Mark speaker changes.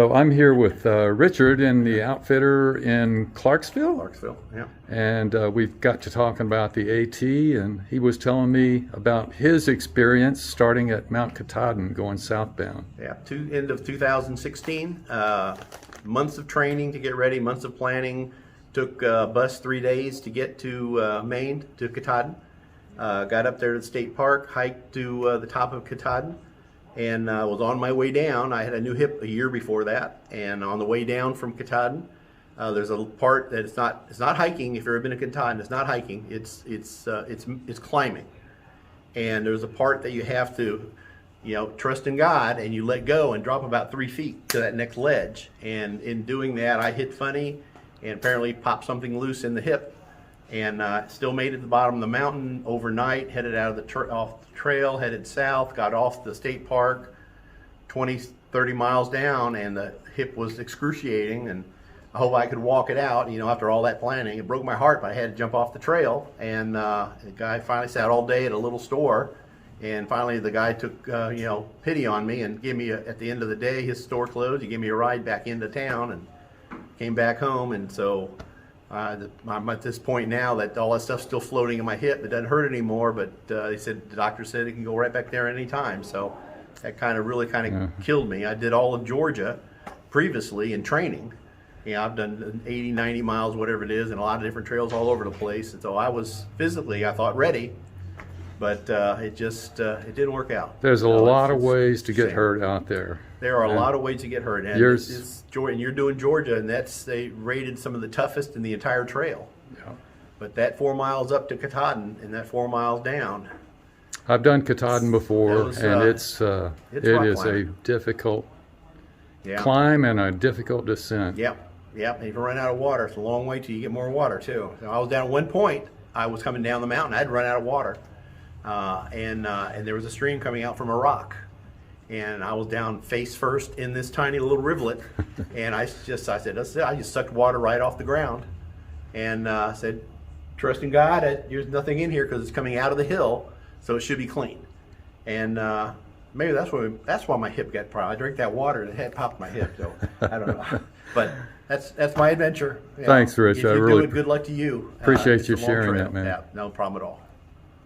Speaker 1: So I'm here with Richard in the outfitter in Clarksville.
Speaker 2: Clarksville, yeah.
Speaker 1: And we've got to talking about the AT, and he was telling me about his experience starting at Mount Katahdin going southbound.
Speaker 2: Yeah, end of 2016. Months of training to get ready, months of planning. Took a bus 3 days to get to Maine, to Katahdin. Got up there to the state park, hiked to the top of Katahdin, and was on my way down. I had a new hip a year before that, and on the way down from Katahdin, there's a part that it's not hiking. If you've ever been to Katahdin, it's not hiking. It's climbing, and there's a part that you have to, trust in God, and you let go and drop about 3 feet to that next ledge. And in doing that, I hit funny, and apparently popped something loose in the hip, and still made it to the bottom of the mountain overnight. Headed out of off the trail, headed south, got off the state park, 20-30 miles down, and the hip was excruciating. And I hope I could walk it out. After all that planning, it broke my heart, but I had to jump off the trail. And the guy finally sat all day at a little store. And finally, the guy took, pity on me and gave me, at the end of the day, his store closed. He gave me a ride back into town and came back home. And so I'm at this point now that all that stuff's still floating in my hip. It doesn't hurt anymore, but the doctor said it can go right back there any time. So that really killed me. I did all of Georgia previously in training. I've done 80, 90 miles, whatever it is, and a lot of different trails all over the place. And so I was physically, I thought, ready. But it didn't work out.
Speaker 1: There's a lot of ways to get hurt out there.
Speaker 2: There are a lot of ways to get hurt, and you're doing Georgia, and they rated some of the toughest in the entire trail.
Speaker 1: Yeah.
Speaker 2: But that 4 miles up to Katahdin and that 4 miles down.
Speaker 1: I've done Katahdin before, and it is
Speaker 2: climbing.
Speaker 1: a difficult climb and a difficult descent.
Speaker 2: Yep. And if you run out of water, it's a long way till you get more water too. So I was down at one point. I was coming down the mountain. I'd run out of water. And there was a stream coming out from a rock, and I was down face first in this tiny little rivulet, and I just sucked water right off the ground, and said, trusting God, there's nothing in here because it's coming out of the hill, so it should be clean. And maybe that's why my hip got problem. I drank that water and it had popped my hip, so I don't know. But that's my adventure.
Speaker 1: Thanks, Rich.
Speaker 2: If you do it, good luck to you.
Speaker 1: Appreciate you sharing that, man.
Speaker 2: Yeah, no problem at all.